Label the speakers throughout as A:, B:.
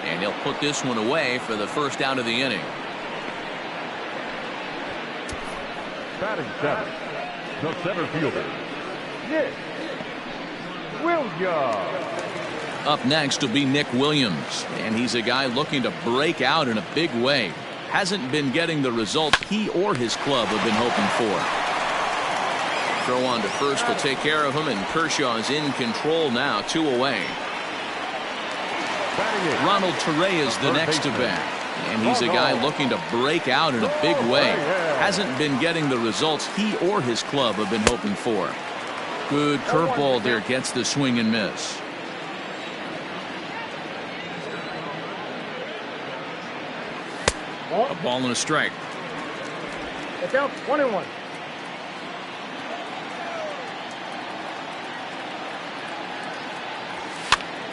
A: And he'll put this one away for the first out of the inning.
B: Batting seven, the center fielder, Nick Williams.
A: Up next will be Nick Williams, and he's a guy looking to break out in a big way. Hasn't been getting the results he or his club have been hoping for. Throw on to first will take care of him, and Kershaw is in control now, 2 away. Ronald Torre is the next to bat, and he's a guy looking to break out in a big way. Hasn't been getting the results he or his club have been hoping for. Good curveball there, gets the swing and miss. A ball and a strike.
C: It's out 21.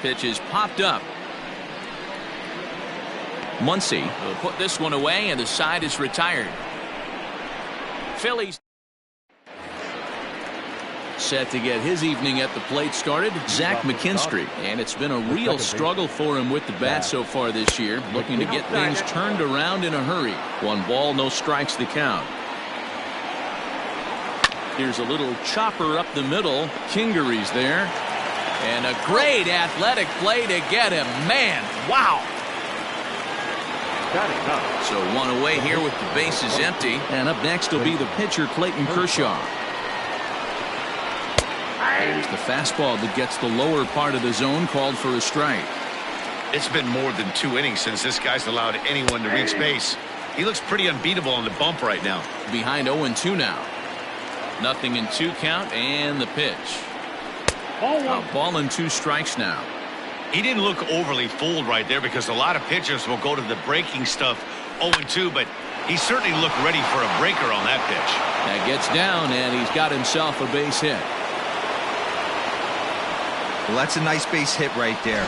A: Pitch is popped up. Muncy will put this one away, and the side is retired. Phillies set to get his evening at the plate started, Zach McKinstry, and it's been a real struggle for him with the bat so far this year, looking to get things turned around in a hurry. 1 ball, no strikes the count. Here's a little chopper up the middle. Kingery's there, and a great athletic play to get him. Man, wow. So 1 away here with the bases empty, and up next will be the pitcher Clayton Kershaw. There's the fastball that gets the lower part of the zone, called for a strike.
D: It's been more than 2 innings since this guy's allowed anyone to reach base. He looks pretty unbeatable on the bump right now.
A: Behind 0-2 now. 0-2 count, and the pitch. A ball and 2 strikes now.
D: He didn't look overly fooled right there, because a lot of pitchers will go to the breaking stuff 0-2, but he certainly looked ready for a breaker on that pitch.
A: That gets down, and he's got himself a base hit.
E: Well, that's a nice base hit right there.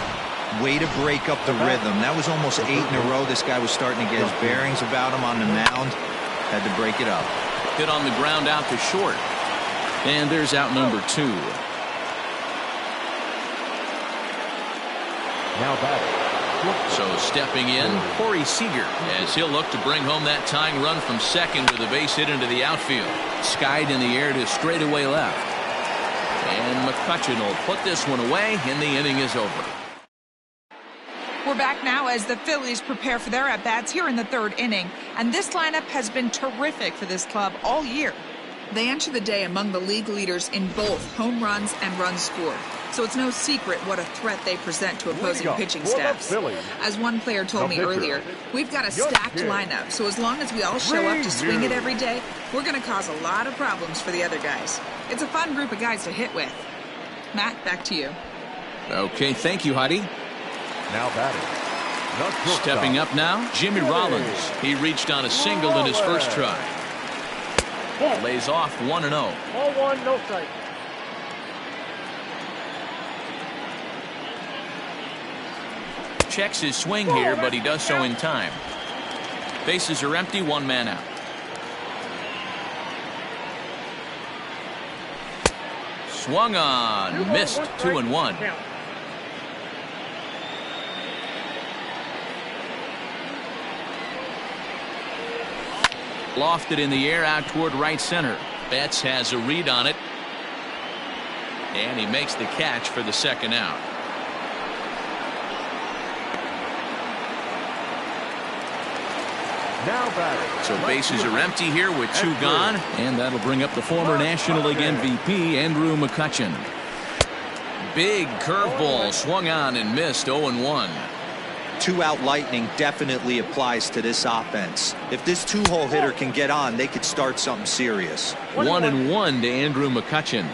E: Way to break up the rhythm. That was almost 8 in a row. This guy was starting to get his bearings about him on the mound. Had to break it up.
A: Hit on the ground out to short. And there's out number 2.
B: Now batting.
A: So stepping in, Corey Seager, as he'll look to bring home that tying run from second with a base hit into the outfield. Skied in the air to straightaway left. And McCutchen will put this one away, and the inning is over.
F: We're back now as the Phillies prepare for their at-bats here in the 3rd inning. And this lineup has been terrific for this club all year. They enter the day among the league leaders in both home runs and runs scored. So it's no secret what a threat they present to opposing pitching staffs. As one player told me earlier, we've got a stacked lineup, so as long as we all show up to swing it every day, we're going to cause a lot of problems for the other guys. It's a fun group of guys to hit with. Matt, back to you.
A: Okay, thank you, Heidi.
B: Now batting.
A: Stepping up now, Jimmy Rollins. He reached on a single in his first try. Lays off 1-0.
C: Ball 1, no strike.
A: Checks his swing here, but he does so in time. Bases are empty, 1 man out. Swung on, missed, 2-1. Lofted in the air out toward right center. Betts has a read on it, and he makes the catch for the 2nd out.
B: Now batting.
A: So bases are empty here with 2 gone, and that'll bring up the former National League MVP Andrew McCutchen. Big curveball swung on and missed, 0-1.
E: 2-out lightning definitely applies to this offense. If this 2-hole hitter can get on, they could start something serious.
A: 1-1 to Andrew McCutchen.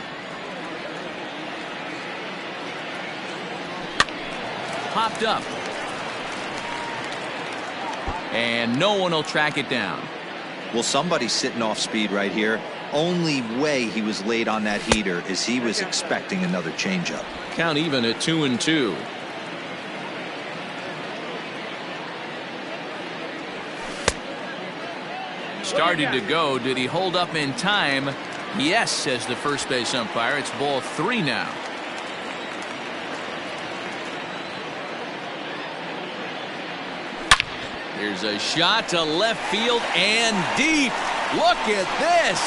A: Popped up. And no one will track it down.
E: Well, somebody's sitting off speed right here. Only way he was late on that heater is he was expecting another changeup.
A: Count even at 2-2. Started to go. Did he hold up in time? Yes, says the first base umpire. It's ball 3 now. There's a shot to left field and deep. Look at this.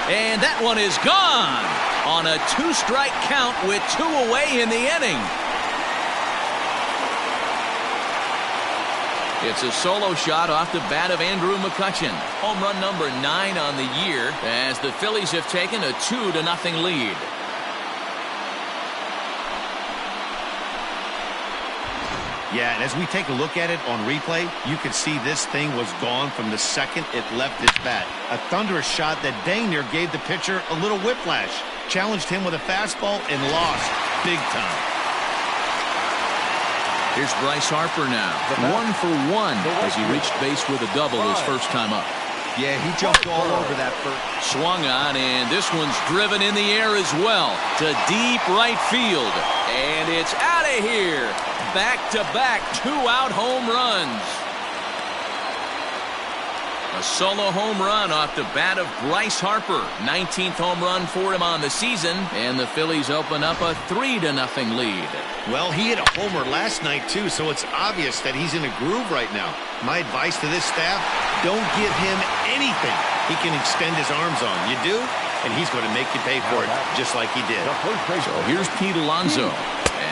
A: And that one is gone on a 2-strike count with 2 away in the inning. It's a solo shot off the bat of Andrew McCutchen. Home run number 9 on the year as the Phillies have taken a 2-0 lead.
D: Yeah, and as we take a look at it on replay, you can see this thing was gone from the second it left his bat. A thunderous shot that dang near gave the pitcher a little whiplash. Challenged him with a fastball and lost big time.
A: Here's Bryce Harper now. 1 for 1 as he reached base with a double his first time up.
E: Yeah, he jumped all over that first.
A: Swung on, and this one's driven in the air as well to deep right field. And it's out of here. Back-to-back 2-out home runs. A solo home run off the bat of Bryce Harper. 19th home run for him on the season, and the Phillies open up a 3-0 lead.
D: Well, he hit a homer last night, too, so it's obvious that he's in a groove right now. My advice to this staff, don't give him anything he can extend his arms on. You do, and he's going to make you pay for it, just like he did.
A: So here's Pete Alonso.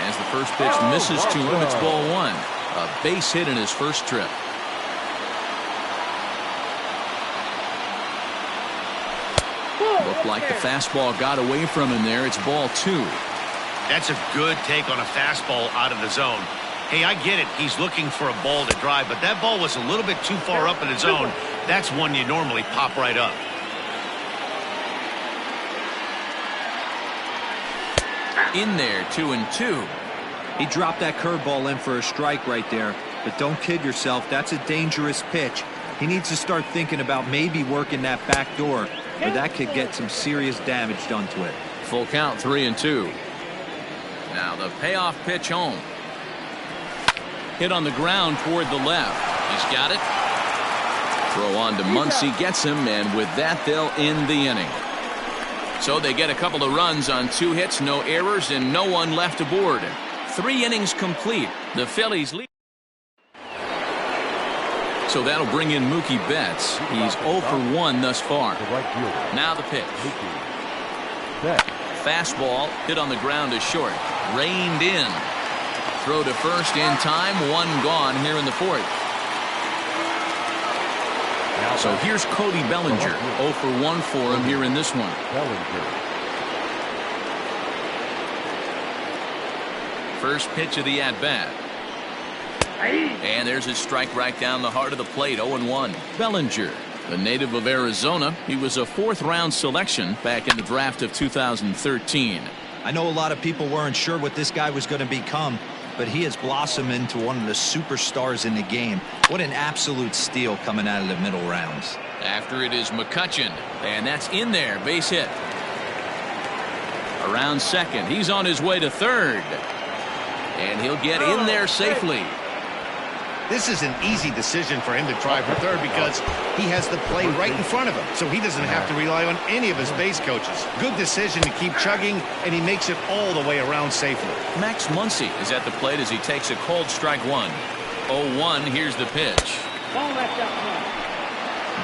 A: As the first pitch misses to him, it's ball 1. A base hit in his first trip. Looked like the fastball got away from him there. It's ball 2.
D: That's a good take on a fastball out of the zone. Hey, I get it. He's looking for a ball to drive, but that ball was a little bit too far up in the zone. That's one you normally pop right up.
A: In there, 2-2.
E: He dropped that curveball in for a strike right there. But don't kid yourself, that's a dangerous pitch. He needs to start thinking about maybe working that back door, or that could get some serious damage done to it.
A: Full count, 3-2. Now the payoff pitch home. Hit on the ground toward the left. He's got it. Throw on to Muncy, gets him, and with that they'll end the inning. So they get a couple of runs on 2 hits, no errors, and no one left aboard. 3 innings complete. The Phillies lead. So that'll bring in Mookie Betts. He's 0 for 1 thus far. Now the pitch. Fastball hit on the ground to short. Reined in. Throw to first in time. 1 gone here in the 4th. So here's Cody Bellinger. 0 for 1 for him here in this one. First pitch of the at-bat. And there's his strike right down the heart of the plate. 0-1. Bellinger, the native of Arizona. He was a 4th-round selection back in the draft of 2013.
E: I know a lot of people weren't sure what this guy was going to become, but he has blossomed into one of the superstars in the game. What an absolute steal coming out of the middle rounds.
A: After it is McCutchen, and that's in there. Base hit. Around second. He's on his way to third. And he'll get in there safely.
D: This is an easy decision for him to try for third because he has the play right in front of him, so he doesn't have to rely on any of his base coaches. Good decision to keep chugging, and he makes it all the way around safely.
A: Max Muncy is at the plate as he takes a cold strike 1. 0-1. Here's the pitch.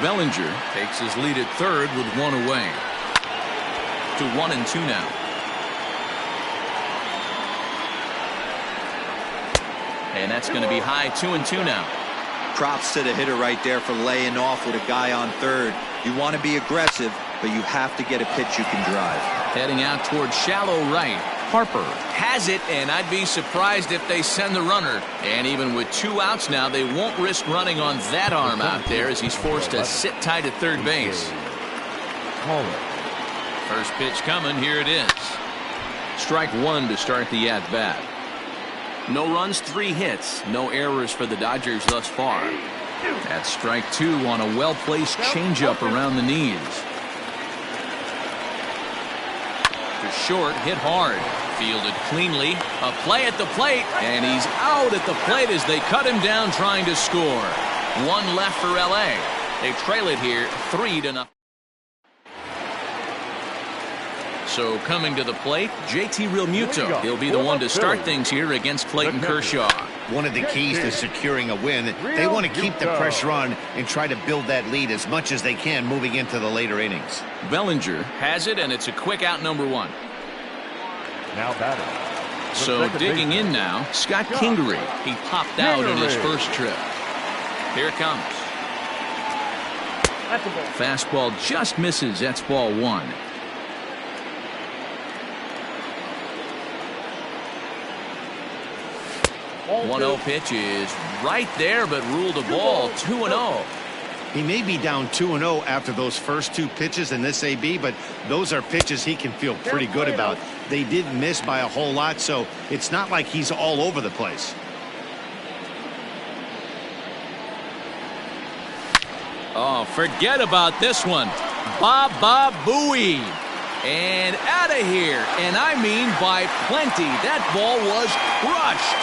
A: Bellinger takes his lead at third with 1 away. To 1-2 now. And that's going to be high. 2-2 now.
E: Props to the hitter right there for laying off with a guy on third. You want to be aggressive, but you have to get a pitch you can drive.
A: Heading out towards shallow right. Harper has it, and I'd be surprised if they send the runner. And even with 2 outs now, they won't risk running on that arm out there as he's forced to sit tight at third base. First pitch coming. Here it is. Strike 1 to start the at-bat. No runs, 3 hits. No errors for the Dodgers thus far. That's strike 2 on a well-placed changeup around the knees. To short, hit hard. Fielded cleanly. A play at the plate, and he's out at the plate as they cut him down trying to score. 1 left for L.A. They trail it here 3-0. So coming to the plate, JT Realmuto. He'll be the one to start things here against Clayton Kershaw.
D: One of the keys to securing a win, they want to keep the pressure on and try to build that lead as much as they can moving into the later innings.
A: Bellinger has it, and it's a quick out, number 1.
B: Now batting.
A: So digging in now, Scott Kingery. He popped out in his first trip. Here it comes.
C: That's a ball.
A: Fastball just misses. That's ball 1.
C: Ball
A: 1-0 pitch is right there, but ruled a ball. 2-0.
D: He may be down 2-0 after those first 2 pitches in this AB, but those are pitches he can feel pretty good about. They did miss by a whole lot, so it's not like he's all over the place.
A: Oh, forget about this one. Baba Booey. And out of here. And I mean by plenty. That ball was crushed.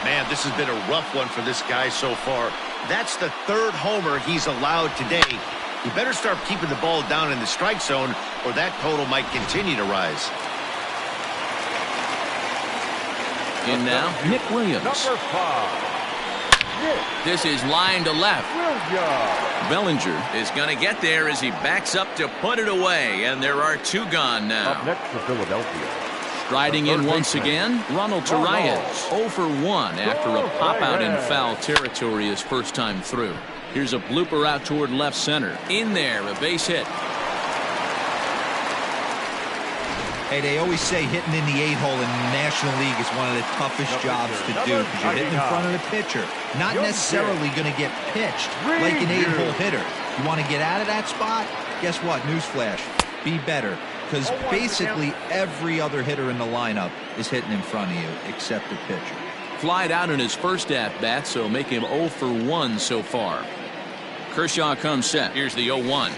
D: Man, this has been a rough one for this guy so far. That's the 3rd homer he's allowed today. He better start keeping the ball down in the strike zone, or that total might continue to rise.
A: In now, Nick Williams.
B: Number 5.
A: This is line to left.
B: Williams.
A: Bellinger is going to get there as he backs up to put it away, and there are 2 gone now.
B: Up next for Philadelphia.
A: Riding in once again, Ronald Torreyes, 0 for 1 after a pop-out in foul territory his first time through. Here's a blooper out toward left center. In there, a base hit.
E: Hey, they always say hitting in the 8-hole in the National League is one of the toughest jobs to do because you're hitting in front of the pitcher. Not necessarily going to get pitched like an 8-hole hitter. You want to get out of that spot? Guess what? Newsflash. Be better. Because basically every other hitter in the lineup is hitting in front of you except the pitcher.
A: Flied out in his first at-bat, so make him 0 for 1 so far. Kershaw comes set. Here's the 0-1.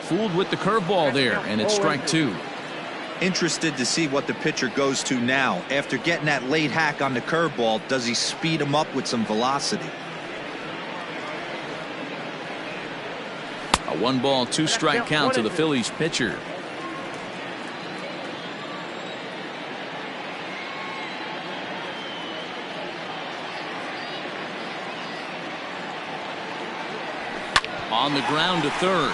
A: Fooled with the curveball there, and it's strike 2.
E: Interested to see what the pitcher goes to now. After getting that late hack on the curveball, does he speed him up with some velocity?
A: A 1-ball, 2-strike count to the Phillies pitcher. On the ground to third.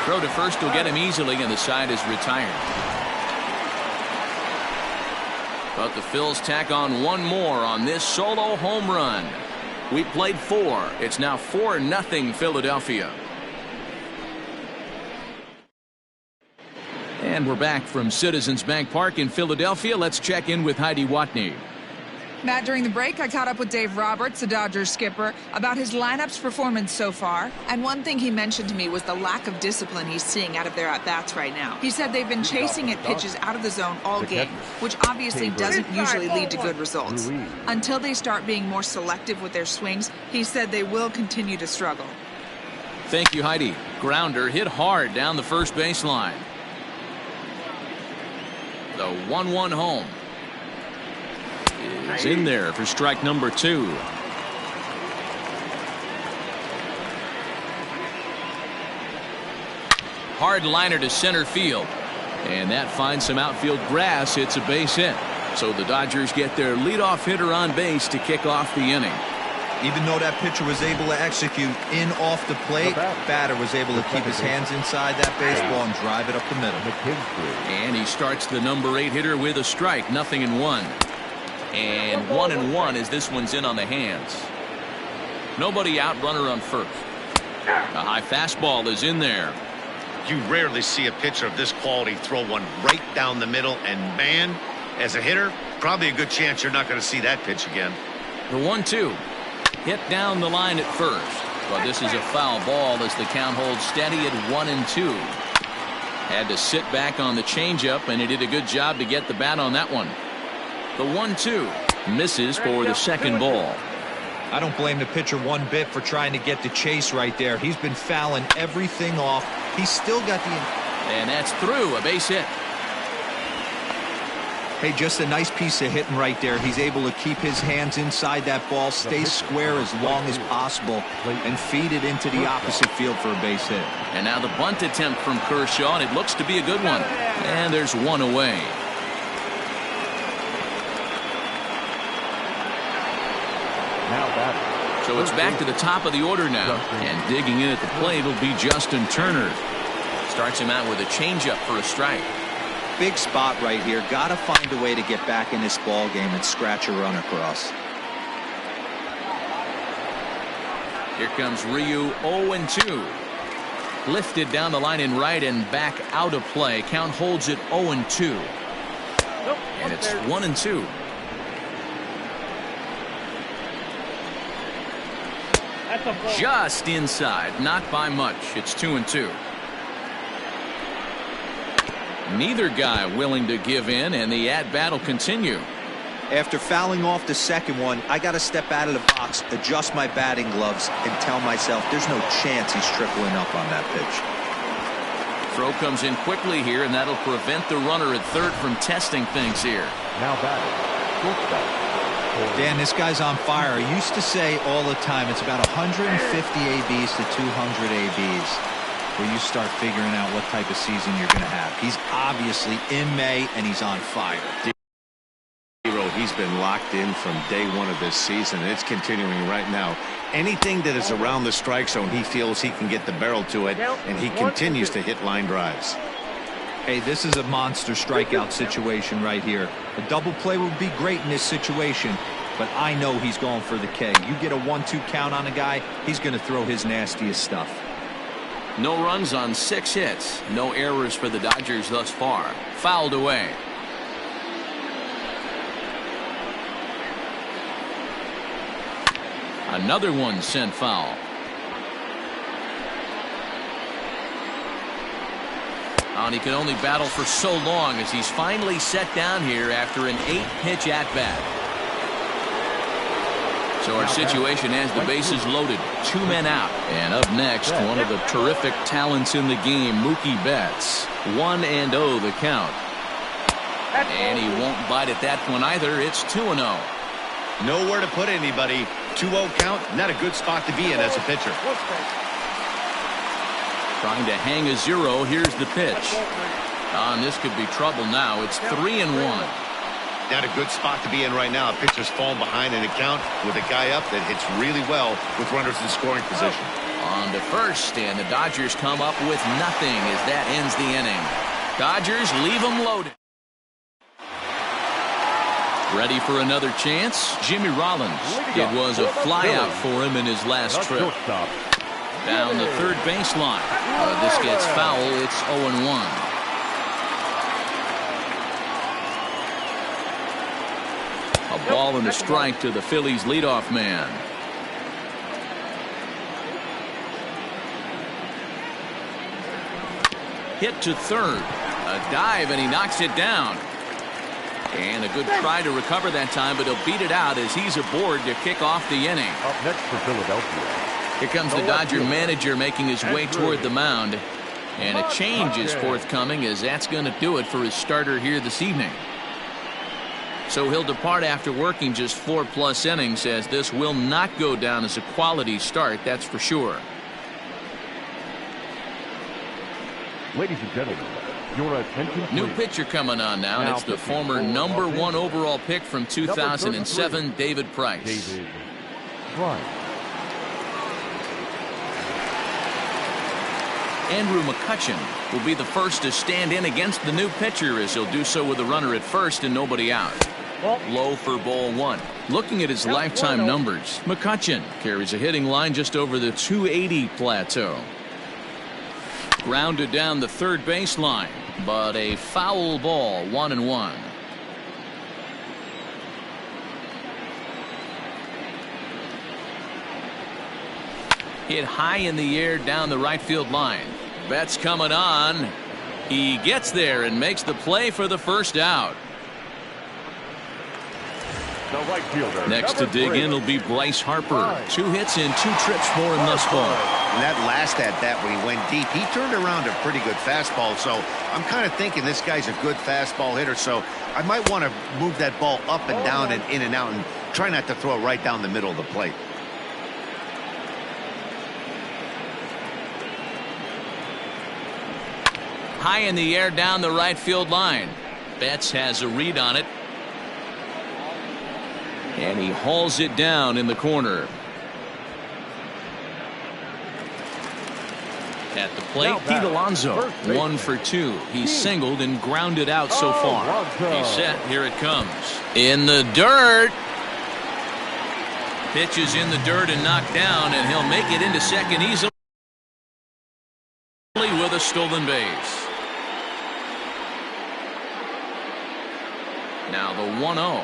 A: Throw to first will get him easily, and the side is retired. But the Phils tack on 1 more on this solo home run. We played 4. It's now 4-0 Philadelphia. And we're back from Citizens Bank Park in Philadelphia. Let's check in with Heidi Watney.
F: Matt, during the break, I caught up with Dave Roberts, the Dodgers skipper, about his lineup's performance so far. And one thing he mentioned to me was the lack of discipline he's seeing out of their at-bats right now. He said they've been chasing at pitches out of the zone all game, which obviously doesn't usually lead to good results. Until they start being more selective with their swings, he said they will continue to struggle.
A: Thank you, Heidi. Grounder hit hard down the first baseline. The 1-1 home is in there for strike number 2. Hard liner to center field, and that finds some outfield grass. It's a base hit, so the Dodgers get their leadoff hitter on base to kick off the inning.
E: Even though that pitcher was able to execute in off the plate, batter was able to keep his hands inside that baseball and drive it up the middle.
A: And he starts the number 8 hitter with a strike, 0-1. And 1-1 as this one's in on the hands. Nobody out, runner on first. A high fastball is in there.
D: You rarely see a pitcher of this quality throw one right down the middle, and man, as a hitter, probably a good chance you're not going to see that pitch again.
A: The 1-2 hit down the line at first, but this is a foul ball as the count holds steady at 1-2. Had to sit back on the changeup, and he did a good job to get the bat on that one. The 1-2 misses for the second ball.
E: I don't blame the pitcher one bit for trying to get the chase right there. He's been fouling everything off. He's still got the
A: And that's through, a base hit.
E: Hey, just a nice piece of hitting right there. He's able to keep his hands inside that ball, stay square as long as possible, and feed it into the opposite field for a base hit.
A: And now the bunt attempt from Kershaw, and it looks to be a good one. And there's one away.
B: Now batting.
A: So it's back to the top of the order now. And digging in at the plate will be Justin Turner. Starts him out with a changeup for a strike.
E: Big spot right here. Got to find a way to get back in this ball game and scratch a run across.
A: Here comes Ryu, 0-2. Lifted down the line in right and back out of play. Count holds it 0-2. And it's 1-2. Just inside, not by much. It's 2-2. Neither guy willing to give in, and the at-bat will continue.
E: After fouling off the second one, I got to step out of the box, adjust my batting gloves, and tell myself there's no chance he's tripling up on that pitch.
A: Throw comes in quickly here, and that'll prevent the runner at third from testing things here.
B: Now batting. Shortstop.
E: Dan, this guy's on fire. I used to say all the time it's about 150 ABs to 200 ABs where you start figuring out what type of season you're going to have. He's obviously in May, and he's on fire.
D: He's been locked in from day one of this season, and it's continuing right now. Anything that is around the strike zone, he feels he can get the barrel to it, and he continues to hit line drives.
E: Hey, this is a monster strikeout situation right here. A double play would be great in this situation, but I know he's going for the K. You get a 1-2 count on a guy, he's going to throw his nastiest stuff.
A: No runs on 6 hits. No errors for the Dodgers thus far. Fouled away. Another one sent foul. And he can only battle for so long as he's finally set down here after an 8-pitch at-bat. So our situation has the bases loaded, 2 men out. And up next, one of the terrific talents in the game, Mookie Betts. 1-0 the count. And he won't bite at that one either. It's 2-0.
D: Nowhere to put anybody. 2-0 count, not a good spot to be in as a pitcher.
A: Trying to hang a 0. Here's the pitch. And this could be trouble now. It's 3-1.
D: Not a good spot to be in right now. A pitcher's falling behind in a count with a guy up that hits really well with runners in scoring position.
A: On to first, and the Dodgers come up with nothing as that ends the inning. Dodgers leave them loaded. Ready for another chance? Jimmy Rollins. It was a flyout for him in his last trip. Down the third baseline. This gets foul. It's 0-1. A ball and a strike to the Phillies leadoff man. Hit to third. A dive, and he knocks it down. And a good try to recover that time, but he'll beat it out as he's aboard to kick off the inning.
B: Up next for Philadelphia.
A: Here comes the Dodger manager making his way toward the mound. And a change is forthcoming, as that's going to do it for his starter here this evening. So he'll depart after working just 4+ innings, as this will not go down as a quality start, that's for sure.
B: Ladies and gentlemen, your attention please.
A: New pitcher coming on now, and it's the former #1 overall pick from 2007, David Price.
B: David Price.
A: Andrew McCutchen will be the first to stand in against the new pitcher, as he'll do so with a runner at first and nobody out. Low for ball 1. Looking at his lifetime numbers, McCutchen carries a hitting line just over the 280 plateau. Grounded down the third baseline, but a foul ball, 1-1. Hit high in the air down the right field line. Betts coming on. He gets there and makes the play for the first out.
B: The right fielder.
A: Next to dig in will be Bryce Harper. 2 hits and 2 trips for him thus far.
D: And that last at bat when he went deep, he turned around a pretty good fastball. So I'm kind of thinking this guy's a good fastball hitter. So I might want to move that ball up and down and in and out and try not to throw it right down the middle of the plate.
A: High in the air down the right field line. Betts has a read on it. And he hauls it down in the corner. At the plate, Pete Alonso, 1 for 2. He's singled and grounded out so far. He's set. Here it comes. In the dirt. Pitch is in the dirt and knocked down, and he'll make it into second easily with a stolen base. Now the 1-0.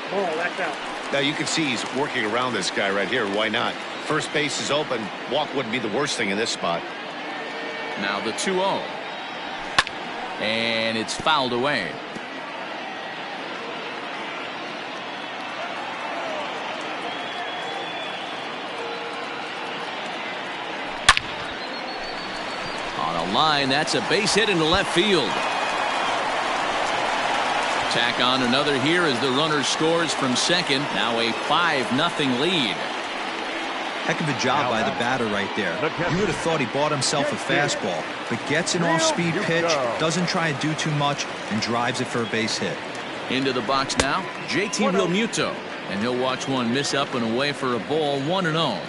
C: Oh, that's out.
D: Now you can see he's working around this guy right here. Why not? First base is open. Walk wouldn't be the worst thing in this spot.
A: Now the 2-0. And it's fouled away. On a line, that's a base hit into left field. Tack on another here as the runner scores from second. Now a 5-0 lead.
E: Heck of a job by the batter right there. You would have thought he bought himself a fastball, but gets an off-speed pitch, doesn't try and do too much, and drives it for a base hit.
A: Into the box now, JT Realmuto. And he'll watch one miss up and away for a ball, 1-0.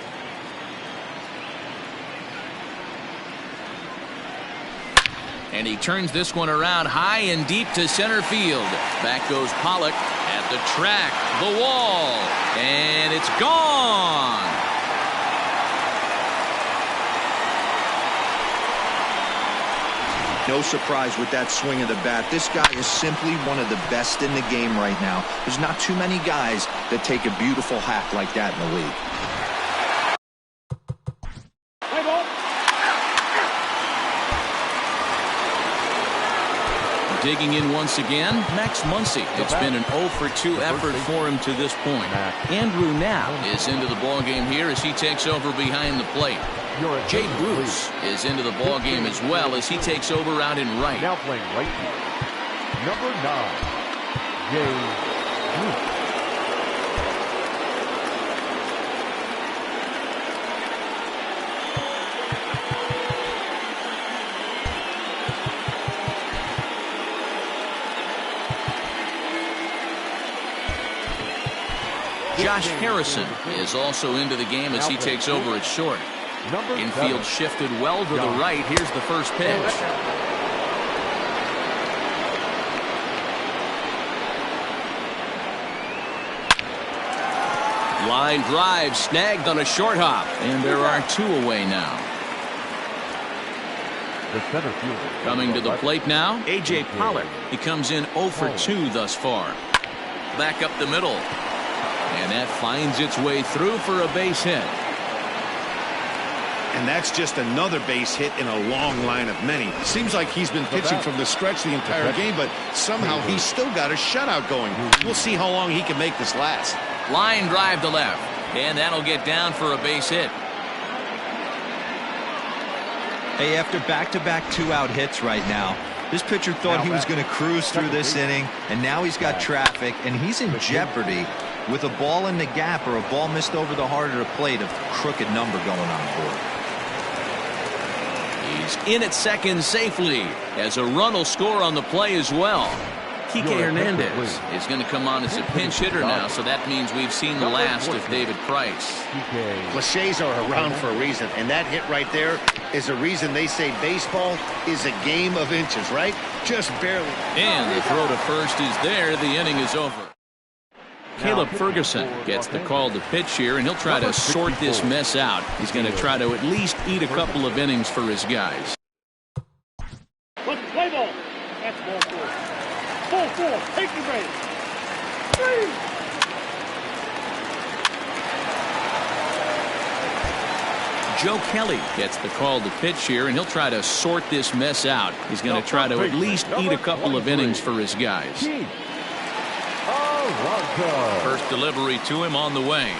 A: And he turns this one around high and deep to center field. Back goes Pollock at the track, the wall, and it's gone.
G: No surprise with that swing of the bat. This guy is simply one of the best in the game right now. There's not too many guys that take a beautiful hack like that in the league.
A: Digging in once again, Max Muncy. It's been an 0 for 2 effort for him to this point. Andrew Knapp is into the ballgame here as he takes over behind the plate. Jay Bruce is into the ballgame as well as he takes over out in right.
B: Now playing right field. Number 9, Jay Bruce.
A: Josh Harrison is also into the game as he takes over at short. Infield shifted well to the right. Here's the first pitch. Line drive snagged on a short hop. And there are 2 away now.
B: The center fielder.
A: Coming to the plate now, A.J. Pollock. He comes in 0 for 2 thus far. Back up the middle. And that finds its way through for a base hit.
D: And that's just another base hit in a long line of many. Seems like he's been pitching from the stretch the entire game, but somehow he's still got a shutout going. We'll see how long he can make this last.
A: Line drive to left. And that'll get down for a base hit.
E: Hey, after back-to-back 2-out hits right now, this pitcher thought he was going to cruise through this inning, and now he's got traffic, and he's in jeopardy with a ball in the gap or a ball missed over the heart of the plate, a crooked number going on the board.
A: He's in at second safely as a run will score on the play as well. Kike Hernandez is going to come on as a pinch hitter now, so that means we've seen the last of David Price.
D: Cliches are around for a reason, and that hit right there is a reason they say baseball is a game of inches, right? Just barely.
A: And the throw to first is there. The inning is over. Caleb Ferguson gets the call to pitch here, and he'll try to sort this mess out. He's going to try to at least eat a couple of innings for his guys.
C: Let's play ball. That's ball 4. Ball 4. Take the base. 3.
A: Joe Kelly gets the call to pitch here, and he'll try to sort this mess out. He's going to try to at least eat a couple of innings for his guys.
B: Toronto.
A: First delivery to him on the way.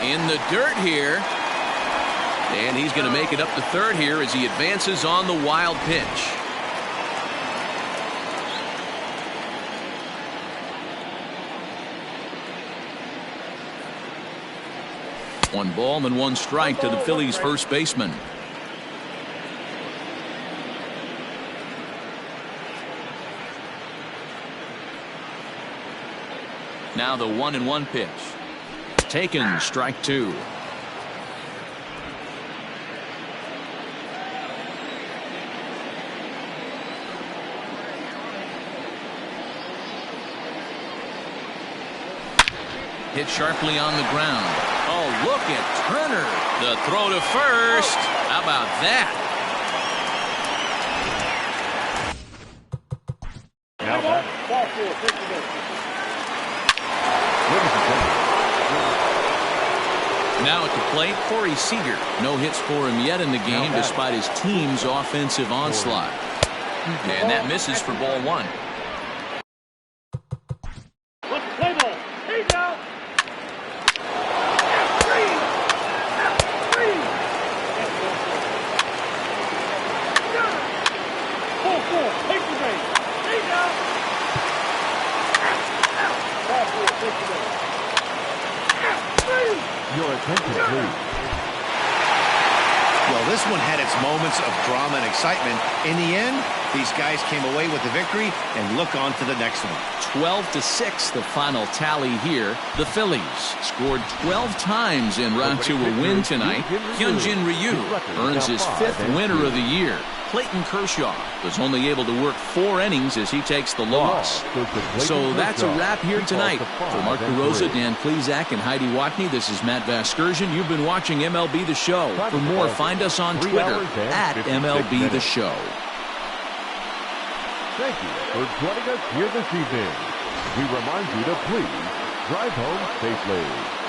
A: In the dirt here. And he's going to make it up to third here as he advances on the wild pitch. One ball and one strike to the Phillies first baseman. Now the 1-1 pitch. Taken, strike two. Hit sharply on the ground. Oh, look at Turner. The throw to first. How about that?
B: Now back.
C: Ball four, take the base.
A: Now at the plate, Corey Seager. No hits for him yet in the game despite his team's offensive onslaught. And that misses for ball one.
C: Let's play ball. Hey now. Ball four, take the base. Hey now. Ball four, take the base.
B: Your attention, please.
D: Well, this one had its moments of drama and excitement. In the end, these guys came away with the victory and look on to the next one.
A: 12-6 the final tally here. The Phillies scored 12 times en route to a win tonight. Hyunjin Ryu earns his 5th winner of the year. Clayton Kershaw was only able to work 4 innings as he takes the loss. So that's a wrap here tonight. For Mark DeRosa, Dan Plezak, and Heidi Watney, this is Matt Vasgersian. You've been watching MLB The Show. For more, find us on Twitter at MLB The Show.
B: Thank you for joining us here this evening. We remind you to please drive home safely.